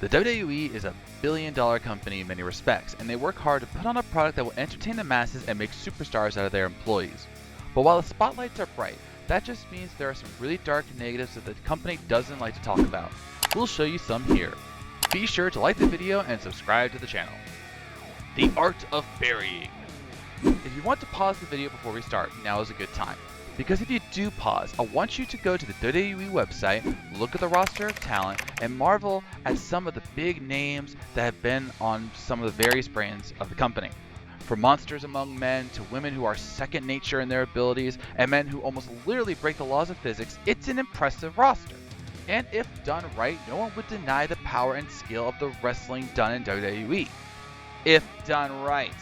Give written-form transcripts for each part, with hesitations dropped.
The WWE is a billion-dollar company in many respects, and they work hard to put on a product that will entertain the masses and make superstars out of their employees. But while the spotlights are bright, that just means there are some really dark negatives that the company doesn't like to talk about. We'll show you some here. Be sure to like the video and subscribe to the channel. The art of burying. If you want to pause the video before we start, now is a good time. Because if you do pause, I want you to go to the WWE website, look at the roster of talent, and marvel at some of the big names that have been on some of the various brands of the company. From monsters among men to women who are second nature in their abilities, and men who almost literally break the laws of physics, it's an impressive roster. And if done right, no one would deny the power and skill of the wrestling done in WWE. If done right.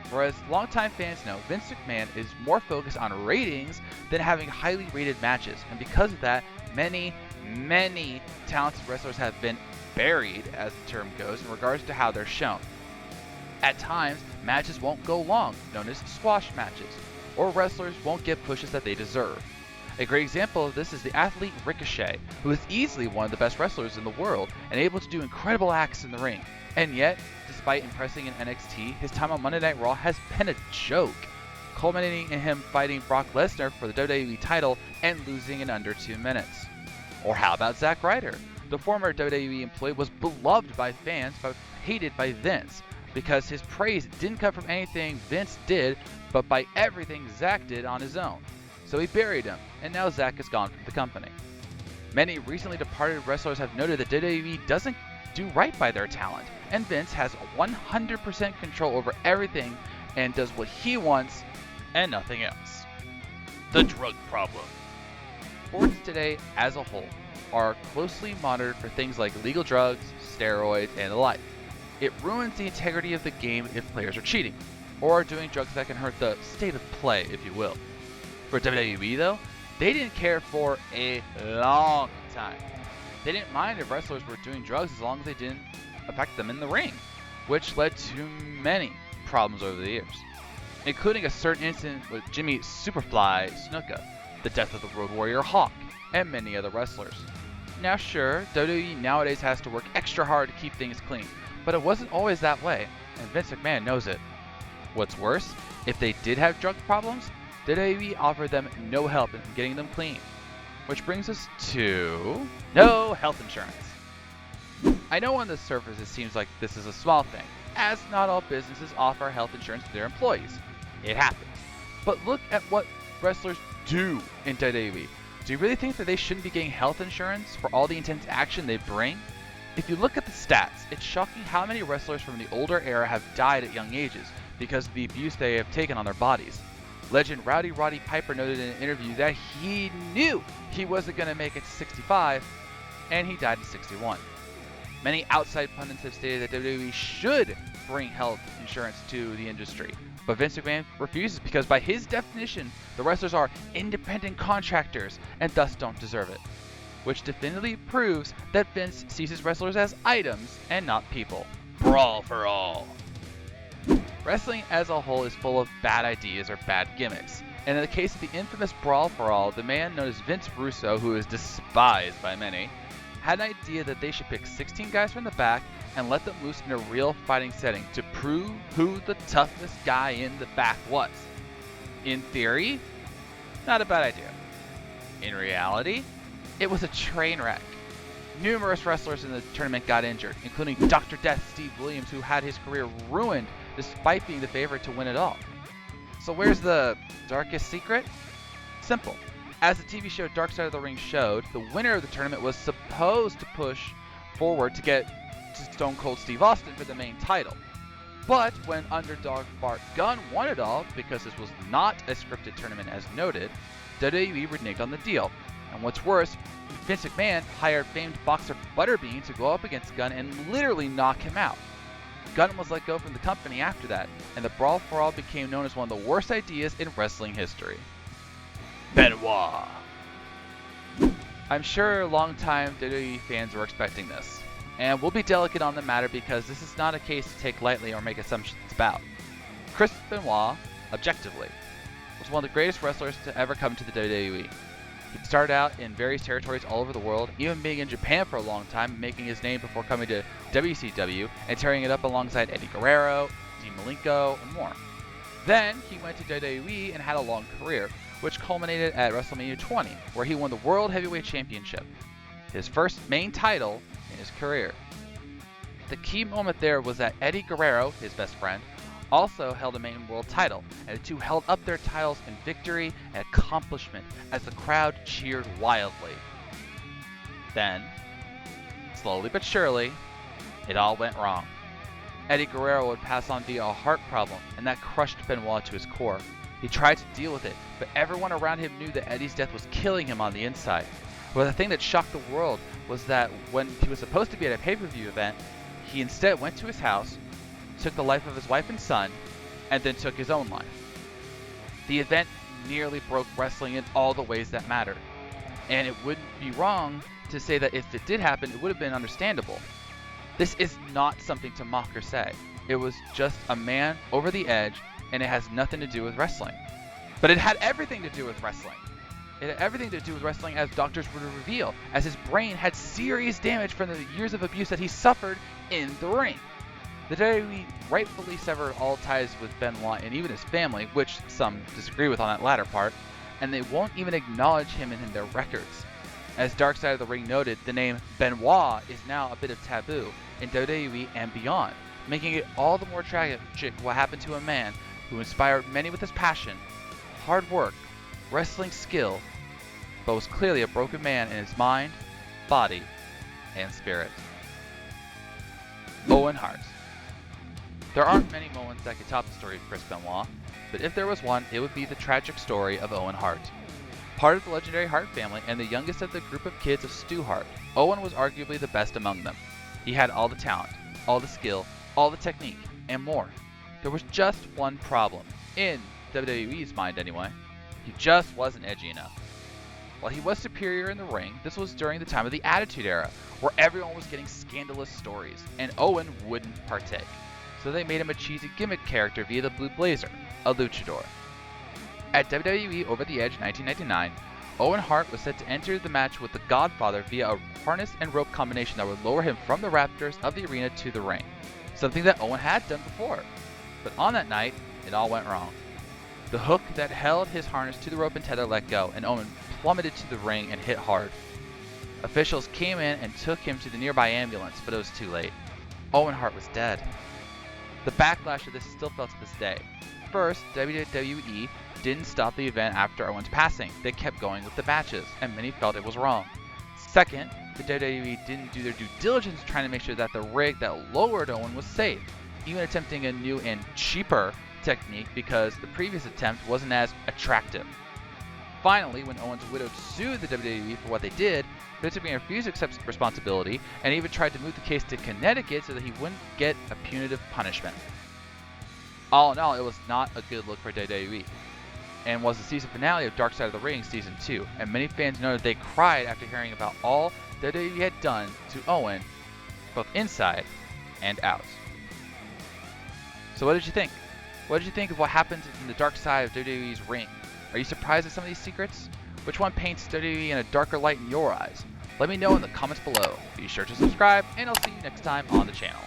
Whereas longtime fans know, Vince McMahon is more focused on ratings than having highly rated matches, and because of that, many talented wrestlers have been buried, as the term goes, in regards to how they're shown. At times, matches won't go long, known as squash matches, or wrestlers won't get pushes that they deserve. A great example of this is the athlete Ricochet, who is easily one of the best wrestlers in the world and able to do incredible acts in the ring. And yet, despite impressing in NXT, his time on Monday Night Raw has been a joke, culminating in him fighting Brock Lesnar for the WWE title and losing in under 2 minutes. Or how about Zack Ryder? The former WWE employee was beloved by fans but hated by Vince, because his praise didn't come from anything Vince did, but by everything Zack did on his own. So he buried him, and now Zack is gone from the company. Many recently departed wrestlers have noted that WWE doesn't do right by their talent, and Vince has 100% control over everything and does what he wants and nothing else. The drug problem. Sports today as a whole are closely monitored for things like illegal drugs, steroids, and the like. It ruins the integrity of the game if players are cheating, or are doing drugs that can hurt the state of play, if you will. For WWE though, they didn't care for a long time. They didn't mind if wrestlers were doing drugs as long as they didn't affect them in the ring, which led to many problems over the years, including a certain incident with Jimmy Superfly Snuka, the death of the Road Warrior Hawk, and many other wrestlers. Now sure, WWE nowadays has to work extra hard to keep things clean, but it wasn't always that way, and Vince McMahon knows it. What's worse, if they did have drug problems, WWE offered them no help in getting them clean. Which brings us to no health insurance. I know on the surface it seems like this is a small thing, as not all businesses offer health insurance to their employees. It happens. But look at what wrestlers do in WWE. Do you really think that they shouldn't be getting health insurance for all the intense action they bring? If you look at the stats, it's shocking how many wrestlers from the older era have died at young ages because of the abuse they have taken on their bodies. Legend Roddy Piper noted in an interview that he knew he wasn't going to make it to 65, and he died at 61. Many outside pundits have stated that WWE should bring health insurance to the industry, but Vince McMahon refuses because by his definition, the wrestlers are independent contractors and thus don't deserve it, which definitively proves that Vince sees his wrestlers as items and not people. Brawl for all. Wrestling as a whole is full of bad ideas or bad gimmicks, and in the case of the infamous Brawl for All, the man known as Vince Russo, who is despised by many, had an idea that they should pick 16 guys from the back and let them loose in a real fighting setting to prove who the toughest guy in the back was. In theory, not a bad idea. In reality, it was a train wreck. Numerous wrestlers in the tournament got injured, including Dr. Death Steve Williams, who had his career ruined despite being the favorite to win it all. So where's the darkest secret? Simple. As the TV show Dark Side of the Ring showed, the winner of the tournament was supposed to push forward to get to Stone Cold Steve Austin for the main title. But when underdog Bart Gunn won it all, because this was not a scripted tournament as noted, WWE reneged on the deal. And what's worse, Vince McMahon hired famed boxer Butterbean to go up against Gunn and literally knock him out. Gunn was let go from the company after that, and the Brawl for All became known as one of the worst ideas in wrestling history. Benoit. I'm sure longtime WWE fans were expecting this, and we'll be delicate on the matter because this is not a case to take lightly or make assumptions about. Chris Benoit, objectively, was one of the greatest wrestlers to ever come to the WWE. He started out in various territories all over the world, even being in Japan for a long time, making his name before coming to WCW and tearing it up alongside Eddie Guerrero, Dean Malenko, and more. Then he went to WWE and had a long career, which culminated at WrestleMania 20, where he won the World Heavyweight Championship, his first main title in his career. The key moment there was that Eddie Guerrero, his best friend, also held a main world title, and the two held up their titles in victory and accomplishment as the crowd cheered wildly. Then, slowly but surely, it all went wrong. Eddie Guerrero would pass on via a heart problem, and that crushed Benoit to his core. He tried to deal with it, but everyone around him knew that Eddie's death was killing him on the inside. But the thing that shocked the world was that when he was supposed to be at a pay-per-view event, he instead went to his house, took the life of his wife and son, and then took his own life. The event nearly broke wrestling in all the ways that mattered. And it wouldn't be wrong to say that if it did happen, it would have been understandable. This is not something to mock or say. It was just a man over the edge, and it has nothing to do with wrestling. But it had everything to do with wrestling. It had everything to do with wrestling, as doctors would reveal, as his brain had serious damage from the years of abuse that he suffered in the ring. The WWE rightfully severed all ties with Benoit and even his family, which some disagree with on that latter part, and they won't even acknowledge him in their records. As Dark Side of the Ring noted, the name Benoit is now a bit of taboo in WWE and beyond, making it all the more tragic what happened to a man who inspired many with his passion, hard work, wrestling skill, but was clearly a broken man in his mind, body, and spirit. Owen Hart. There aren't many moments that could top the story of Chris Benoit, but if there was one, it would be the tragic story of Owen Hart. Part of the legendary Hart family and the youngest of the group of kids of Stu Hart, Owen was arguably the best among them. He had all the talent, all the skill, all the technique, and more. There was just one problem, in WWE's mind anyway. He just wasn't edgy enough. While he was superior in the ring, this was during the time of the Attitude Era, where everyone was getting scandalous stories, and Owen wouldn't partake. So they made him a cheesy gimmick character via the Blue Blazer, a luchador. At WWE Over the Edge 1999, Owen Hart was set to enter the match with the Godfather via a harness and rope combination that would lower him from the rafters of the arena to the ring, something that Owen had done before. But on that night, it all went wrong. The hook that held his harness to the rope and tether let go, and Owen plummeted to the ring and hit hard. Officials came in and took him to the nearby ambulance, but it was too late. Owen Hart was dead. The backlash of this is still felt to this day. First, WWE didn't stop the event after Owen's passing. They kept going with the matches, and many felt it was wrong. Second, the WWE didn't do their due diligence trying to make sure that the rig that lowered Owen was safe, even attempting a new and cheaper technique because the previous attempt wasn't as attractive. Finally, when Owen's widow sued the WWE for what they did, Vince McMahon refused to accept responsibility and even tried to move the case to Connecticut so that he wouldn't get a punitive punishment. All in all, it was not a good look for WWE, and was the season finale of Dark Side of the Ring Season 2, and many fans noted they cried after hearing about all WWE had done to Owen, both inside and out. So what did you think? What did you think of what happened in the dark side of WWE's ring? Are you surprised at some of these secrets? Which one paints WWE in a darker light in your eyes? Let me know in the comments below. Be sure to subscribe, and I'll see you next time on the channel.